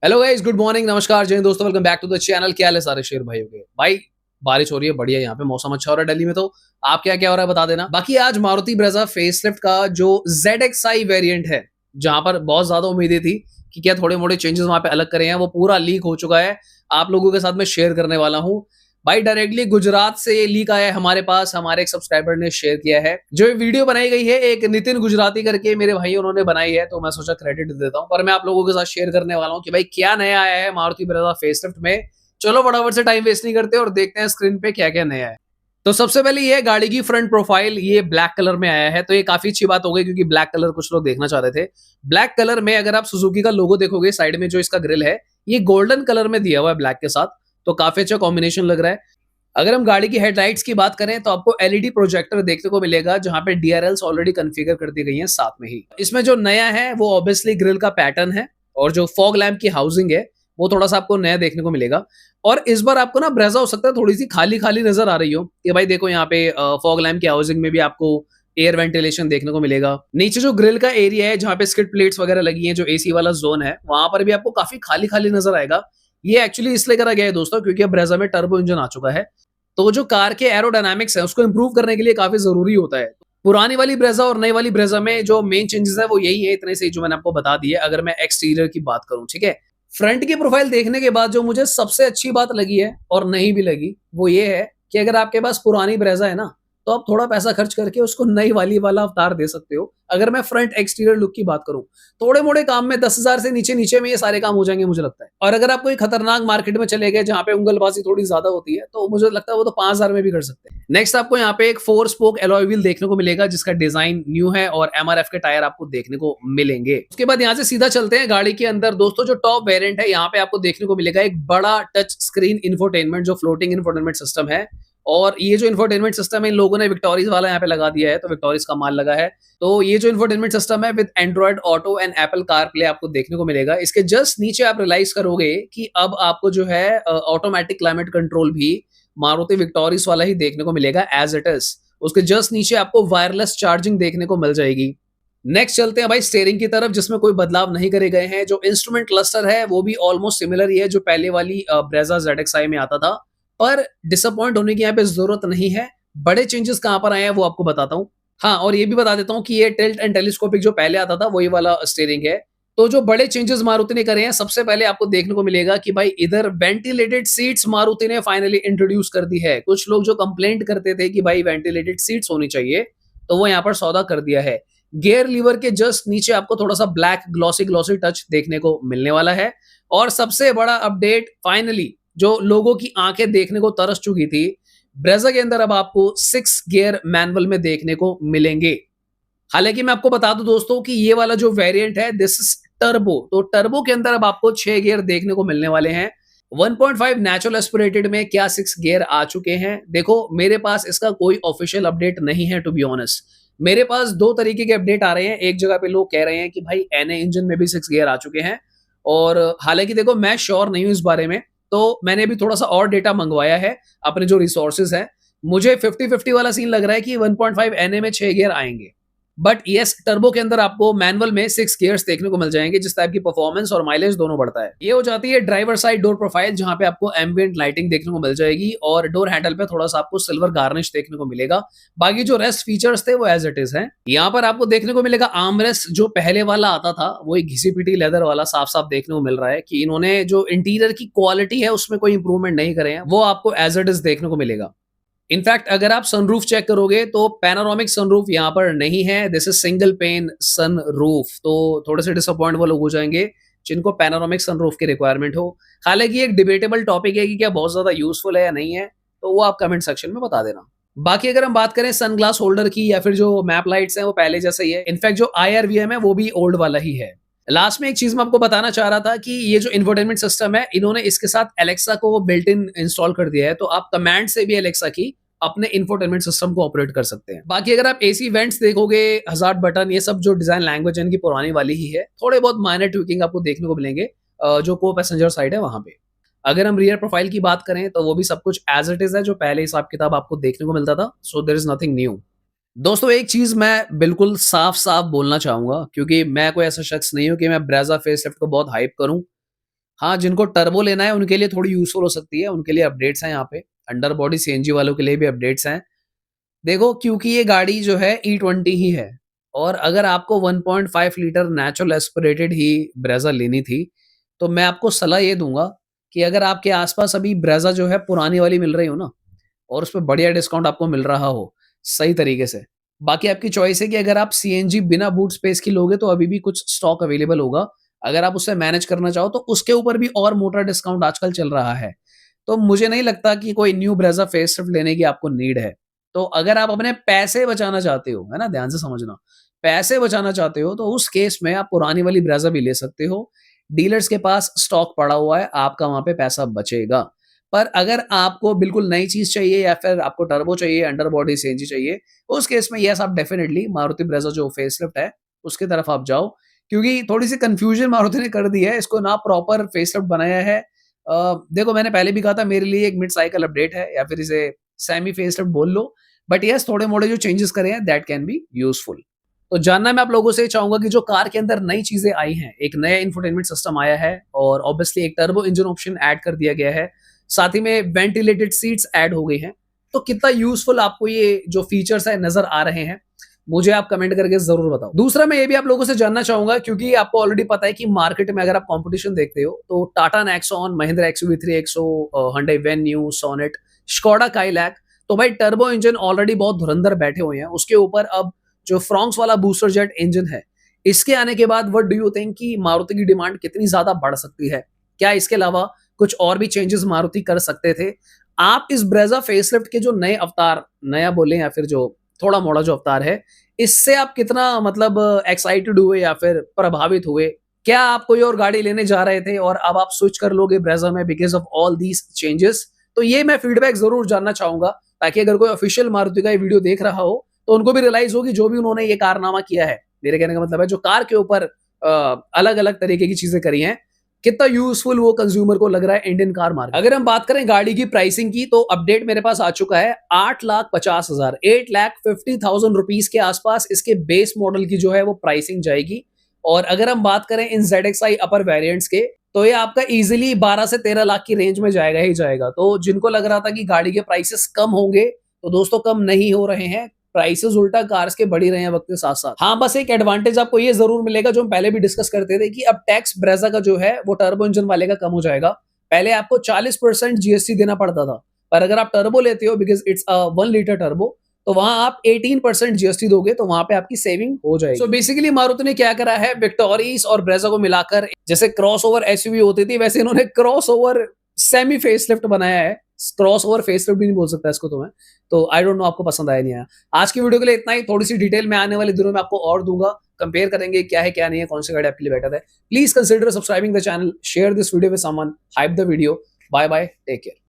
Hello guys, good morning, नमस्कार, जय हिंद दोस्तों। Welcome back to the channel. क्या हाल है सारे शेर भाइयों के? भाई बारिश हो रही है, बढ़िया। यहाँ पे मौसम अच्छा हो रहा है दिल्ली में। तो आप क्या क्या हो रहा है बता देना। बाकी आज मारुति ब्रेजा फेसलिफ्ट का जो ZXi वेरिएंट है, जहां पर बहुत ज्यादा उम्मीदें थी कि क्या थोड़े मोड़े चेंजेस वहां पे अलग करे हैं, वो पूरा लीक हो चुका है। आप लोगों के साथ मैं शेयर करने वाला हूँ। भाई डायरेक्टली गुजरात से ये लीक आया है हमारे पास, हमारे एक सब्सक्राइबर ने शेयर किया है। जो ये वीडियो बनाई गई है, एक नितिन गुजराती करके मेरे भाई उन्होंने बनाई है, तो मैं सोचा क्रेडिट दे देता हूँ। पर मैं आप लोगों के साथ शेयर करने वाला हूँ कि भाई क्या नया आया है मारुति ब्रेजा फेसलिफ्ट में। चलो फटाफट से टाइम वेस्ट नहीं करते और देखते हैं स्क्रीन पे क्या क्या नया है। तो सबसे पहले ये गाड़ी की फ्रंट प्रोफाइल, ये ब्लैक कलर में आया है, तो ये काफी अच्छी बात हो गई क्योंकि ब्लैक कलर कुछ लोग देखना चाह रहे थे। ब्लैक कलर में अगर आप सुजुकी का लोगो देखोगे साइड में जो इसका ग्रिल है, ये गोल्डन कलर में दिया हुआ है ब्लैक के साथ, तो काफी अच्छा कॉम्बिनेशन लग रहा है। अगर हम गाड़ी की हेडलाइट्स की बात करें तो आपको एलईडी प्रोजेक्टर देखने को मिलेगा, जहां पे डीआरएल्स ऑलरेडी कॉन्फ़िगर कर दी गई हैं साथ में ही। इसमें जो नया है वो ऑब्वियसली ग्रिल का पैटर्न है, और जो फॉग लैम्प की हाउसिंग है वो थोड़ा सा आपको नया देखने को मिलेगा। और इस बार आपको ना ब्रेजा हो सकता है थोड़ी सी खाली खाली नजर आ रही हो कि भाई देखो यहाँ पे फॉग लैम्प की हाउसिंग में भी आपको एयर वेंटिलेशन देखने को मिलेगा। नीचे जो ग्रिल का एरिया है जहाँ पे स्किड प्लेट्स वगैरह लगी हैं, जो एसी वाला जोन है, वहां पर भी आपको काफी खाली खाली नजर आएगा। ये एक्चुअली इसलिए करा गया है दोस्तों क्योंकि अब ब्रेजा में टर्बो इंजन आ चुका है, तो जो कार के एरोडायनामिक्स है उसको इंप्रूव करने के लिए काफी जरूरी होता है। पुरानी वाली ब्रेजा और नई वाली ब्रेजा में जो मेन चेंजेस है वो यही है, इतने से जो मैंने आपको बता दिए। अगर मैं एक्सटीरियर की बात करूं, ठीक है, फ्रंट की प्रोफाइल देखने के बाद जो मुझे सबसे अच्छी बात लगी है और नहीं भी लगी, वो ये है कि अगर आपके पास पुरानी ब्रेजा है ना, तो आप थोड़ा पैसा खर्च करके उसको नई वाली वाला अवतार दे सकते हो। अगर मैं फ्रंट एक्सटीरियर लुक की बात करूं, थोड़े मोड़े काम में 10,000 से नीचे नीचे में ये सारे काम हो जाएंगे मुझे लगता है। और अगर आप कोई खतरनाक मार्केट में चले गए जहां पे उंगलबाजी थोड़ी ज्यादा होती है, तो मुझे लगता है वो तो 5,000 में भी कर सकते हैं। नेक्स्ट आपको यहाँ पे एक 4 स्पोक एलॉय व्हील देखने को मिलेगा, जिसका डिजाइन न्यू है, और एमआरएफ के टायर आपको देखने को मिलेंगे। उसके बाद यहाँ से सीधा चलते हैं गाड़ी के अंदर। दोस्तों जो टॉप वेरिएंट है, यहाँ पे आपको देखने को मिलेगा एक बड़ा टच स्क्रीन इंफोटेनमेंट, जो फ्लोटिंग इंफोटेनमेंट सिस्टम है। और ये जो इंफोटेनमेंट सिस्टम है, इन लोगों ने विक्टोरीज वाला यहाँ पे लगा दिया है, तो विक्टोरीज का माल लगा है। तो ये जो इंफोटेनमेंट सिस्टम है with Android auto and Apple car play आपको देखने को मिलेगा। इसके जस्ट नीचे आप रियलाइज करोगे कि अब आपको जो है ऑटोमेटिक क्लाइमेट कंट्रोल भी मारुति विक्टोरियस वाला ही देखने को मिलेगा एज इट इज। उसके जस्ट नीचे आपको वायरलेस चार्जिंग देखने को मिल जाएगी। नेक्स्ट चलते हैं भाई स्टीयरिंग की तरफ, जिसमें कोई बदलाव नहीं करे गए हैं। जो इंस्ट्रूमेंट क्लस्टर है वो भी ऑलमोस्ट सिमिलर ही है जो पहले वाली ब्रेजा ZXi में आता था। पर डिसअपॉइंट होने की यहाँ पे जरूरत नहीं है। बड़े चेंजेस कहां पर आए हैं वो आपको बताता हूँ। हाँ, और ये भी बता देता हूँ कि ये टिल्ट एंड टेलीस्कोपिक जो पहले आता था वही वाला स्टीयरिंग है। तो जो बड़े चेंजेस मारुति ने करे हैं, सबसे पहले आपको देखने को मिलेगा कि भाई इधर वेंटिलेटेड सीट्स मारुति ने फाइनली इंट्रोड्यूस कर दी है। कुछ लोग जो कंप्लेंट करते थे कि भाई वेंटिलेटेड सीट्स होनी चाहिए, तो वो यहाँ पर सौदा कर दिया है। गियर लीवर के जस्ट नीचे आपको थोड़ा सा ब्लैक ग्लॉसी ग्लॉसी टच देखने को मिलने वाला है। और सबसे बड़ा अपडेट, फाइनली जो लोगों की आंखें देखने को तरस चुकी थी, ब्रेजा के अंदर अब आपको 6 गियर मैनुअल में देखने को मिलेंगे। हालांकि मैं आपको बता दूं दोस्तों कि ये वाला जो वेरिएंट है दिस इज टर्बो, तो टर्बो के अंदर अब आपको 6 गियर देखने को मिलने वाले हैं। 1.5 नेचुरल एस्पिरेटेड में क्या 6 गियर आ चुके हैं? देखो मेरे पास इसका कोई ऑफिशियल अपडेट नहीं है टू बी ऑनेस्ट। मेरे पास दो तरीके के अपडेट आ रहे हैं। एक जगह पे लोग कह रहे हैं कि भाई एनए इंजन में भी 6 गियर आ चुके हैं, और हालांकि देखो मैं श्योर नहीं हूं इस बारे में, तो मैंने भी थोड़ा सा और डेटा मंगवाया है अपने जो रिसोर्सेज है। मुझे 50-50 वाला सीन लग रहा है कि 1.5 एनए में 6 गियर आएंगे। बट यस, टर्बो के अंदर आपको मैनुअल में 6 गियर्स देखने को मिल जाएंगे, जिस टाइप की परफॉर्मेंस और माइलेज दोनों बढ़ता है। ये हो जाती है ड्राइवर साइड डोर प्रोफाइल, जहां पे आपको एम्बिएंट लाइटिंग देखने को मिल जाएगी, और डोर हैंडल पे थोड़ा सा आपको सिल्वर गार्निश देखने को मिलेगा। बाकी जो रेस्ट फीचर्स थे वो एज इट इज हैं। यहाँ पर आपको देखने को मिलेगा आर्मरेस्ट, जो पहले वाला आता था वो एक घिसी पिटी लेदर वाला साफ साफ देखने को मिल रहा है कि इन्होंने जो इंटीरियर की क्वालिटी है उसमें कोई इंप्रूवमेंट नहीं करे हैं, वो आपको एज इट इज देखने को मिलेगा। इनफैक्ट अगर आप सनरूफ चेक करोगे तो पैनोरामिक सनरूफ यहाँ पर नहीं है, this is single pane sunroof. तो थोड़े से डिसअपॉइंट वो लोग हो जाएंगे जिनको पैनोरामिक सनरूफ की रिक्वायरमेंट हो। हालांकि एक डिबेटेबल टॉपिक है कि क्या बहुत ज्यादा यूजफुल है या नहीं है, तो वो आप कमेंट सेक्शन में बता देना। बाकी अगर हम बात करें सनग्लास होल्डर की या फिर जो मैप लाइट्स हैं, वो पहले जैसा ही है। इनफैक्ट जो IRVM है वो भी ओल्ड वाला ही है। लास्ट में एक चीज मैं आपको बताना चाह रहा था कि ये जो इन्फोटेनमेंट सिस्टम है, इन्होंने इसके साथ एलेक्सा को बिल्ट इन इंस्टॉल कर दिया है, तो आप कमांड से भी एलेक्सा की अपने इंफोटेनमेंट सिस्टम को ऑपरेट कर सकते हैं। बाकी अगर आप एसी वेंट्स देखोगे, हजार्ड बटन, ये सब जो डिजाइन लैंग्वेज है इनकी पुरानी वाली ही है। थोड़े बहुत माइनर ट्विकिंग आपको देखने को मिलेंगे जो को पैसेंजर साइड है वहां पे। अगर हम रियर प्रोफाइल की बात करें तो वो भी सब कुछ एज इट इज है, जो पहले हिसाब किताब आपको देखने को मिलता था। So there is nothing new. दोस्तों एक चीज मैं बिल्कुल साफ साफ बोलना चाहूंगा, क्योंकि मैं कोई ऐसा शख्स नहीं हूं कि मैं ब्रेजा फेसलिफ्ट को बहुत हाइप करूं। हाँ, जिनको टर्बो लेना है उनके लिए थोड़ी यूज़फुल हो सकती है, उनके लिए अपडेट्स हैं यहाँ पे। अंडर बॉडी सीएनजी वालों के लिए भी अपडेट्स हैं। देखो क्योंकि ये गाड़ी जो है E20 ही है और अगर आपको 1.5 लीटर नेचुरल एस्पिरेटेड ही ब्रेज़ा लेनी थी, तो मैं आपको सलाह ये दूँगा कि अगर आपके आस-पास अभी ब्रेज़ा जो है पुरानी वाली मिल रही हो ना और उसपे बढ़िया डिस्काउंट आपको मिल रहा हो, सही तरीके से। बाकी आपकी चॉइस है कि अगर आप सीएनजी बिना बूट स्पेस की लोगे तो अभी भी कुछ स्टॉक अवेलेबल होगा। अगर आप उससे मैनेज करना चाहो तो उसके ऊपर भी और मोटा डिस्काउंट आजकल चल रहा है। तो मुझे नहीं लगता कि कोई न्यू ब्रेज़ा फेसलिफ्ट लेने की आपको नीड है। तो अगर आप अपने पैसे बचाना चाहते हो, है ना? ध्यान से समझना। पैसे बचाना चाहते हो तो उस केस में आप पुरानी वाली ब्रेज़ा भी ले सकते हो। डीलर्स के पास स्टॉक पड़ा हुआ है, आपका वहाँ पे पैसा बचेगा। पर अगर आपको बिल्कुल नई चीज़ चाहिए या फिर आपको टर्बो चाहिए, अंडर बॉडी सीएनजी चाहिए, उस केस में येस आप डेफिनिटली मारुति ब्रेज़ा जो फेसलिफ्ट है, उसकी तरफ आप जाओ। क्योंकि थोड़ी-सी कन्फ्यूज़न मारुति ने कर दी है, इसको ना प्रॉपर फेसलिफ्ट बनाया है। देखो मैंने पहले भी कहा था मेरे लिए एक मिड साइकिल अपडेट है या फिर इसे सेमी फेसलिफ्ट बोल लो। बट येस थोड़े-मोड़े जो चेंजेस करे हैं दैट कैन बी यूज़फुल। तो जानना मैं आप लोगों से ये चाहूँगा कि जो कार के अंदर नई चीज़ें आई हैं, एक नया इंफोटेनमेंट सिस्टम आया है और ऑब्वियसली एक टर्बो इंजन ऑप्शन ऐड कर दिया गया है। साथ ही में वेंटिलेटेड सीट्स ऐड हो गई हैं। तो कितना यूज़फुल आपको ये जो फीचर्स हैं नज़र आ रहे हैं? मुझे आप कमेंट करके ज़रूर बताओ। दूसरा मैं ये भी आप लोगों से जानना चाहूँगा क्योंकि आपको ऑलरेडी पता है कि मार्केट में अगर आप कॉम्पिटिशन देखते हो तो Tata Nexon, Mahindra XUV 3XO, hyundai Venue, Sonet, Skoda Kylaq तो भाई टर्बो इंजन ऑलरेडी बहुत धुरंधर बैठे हुए हैं। उसके ऊपर अब जो फ्रॉन्क्स वाला बूस्टर जेट इंजन है, इसके आने के बाद व्हाट डू यू थिंक कि मारुति की डिमांड कितनी ज़्यादा बढ़ सकती है? क्या इसके अलावा कुछ और भी चेंजेस मारुति कर सकते थे? आप इस ब्रेज़ा फेसलिफ्ट के जो नए अवतार, नया बोलें या फिर जो थोड़ा-मोड़ा जो अवतार है, इससे आप कितना मतलब एक्साइटेड हुए या फिर प्रभावित हुए? क्या आप कोई और गाड़ी लेने जा रहे थे और अब आप स्विच कर लोगे ब्रेज़ा में because of all these changes? तो ये मैं फीडबैक ज़रूर जानना चाहूँगा ताकि अगर कोई ऑफिशियल मारुति का ये वीडियो देख रहा हो, तो उनको भी रियलाइज़ हो कि जो भी उन्होंने ये कारनामा किया है, मेरे कहने का मतलब है जो कार के ऊपर अलग-अलग तरीके की चीज़ें करी हैं, कितना यूज़फुल वो कंज्यूमर को लग रहा है इंडियन कार मार्केट। अगर हम बात करें गाड़ी की प्राइसिंग की तो अपडेट मेरे पास आ चुका है 8,50,000 8,50,000 रुपीस के आसपास इसके बेस मॉडल की जो है वो प्राइसिंग जाएगी। और अगर हम बात करें इन ZXi अपर वेरिएंट्स के तो ये आपका इजीली 12 से 13 लाख की रेंज में जाएगा ही जाएगा। तो जिनको लग रहा था कि गाड़ी के प्राइसेस कम होंगे तो दोस्तों कम नहीं हो रहे हैं। प्राइसेस उल्टा कार्स के बढ़ ही रहे हैं वक्त के साथ-साथ। हाँ, बस एक एडवांटेज आपको ये ज़रूर मिलेगा जो हम पहले भी डिस्कस करते थे कि अब टैक्स ब्रेज़ा का जो है वो टर्बो इंजन वाले का कम हो जाएगा। पहले आपको 40% जीएसटी देना पड़ता था। पर अगर आप टर्बो लेते हो because it's a 1 litre turbo तो वहाँ आप 18% जीएसटी दोगे तो वहाँ पे आपकी सेविंग हो जाएगी। सो बेसिकली मारुति ने क्या करा है विक्टोरिस और ब्रेज़ा को मिलाकर जैसे क्रॉसओवर एसयूवी होती थी वैसे इन्होंने क्रॉसओवर सेमी फेसलिफ्ट बनाया है। क्रॉसओवर फेसलिफ्ट भी नहीं बोल सकता इसको तो मैं। तो आई डोंट नो आपको पसंद आया नहीं आया। आज की वीडियो के लिए इतना ही। थोड़ी-सी डिटेल में आने वाले दिनों में आपको और दूँगा। कंपेयर करेंगे क्या है, क्या नहीं है, कौन सी गाड़ी आपके लिए बेटर है। Please consider subscribing the channel, share this video with someone, hype the video. Bye bye, take care.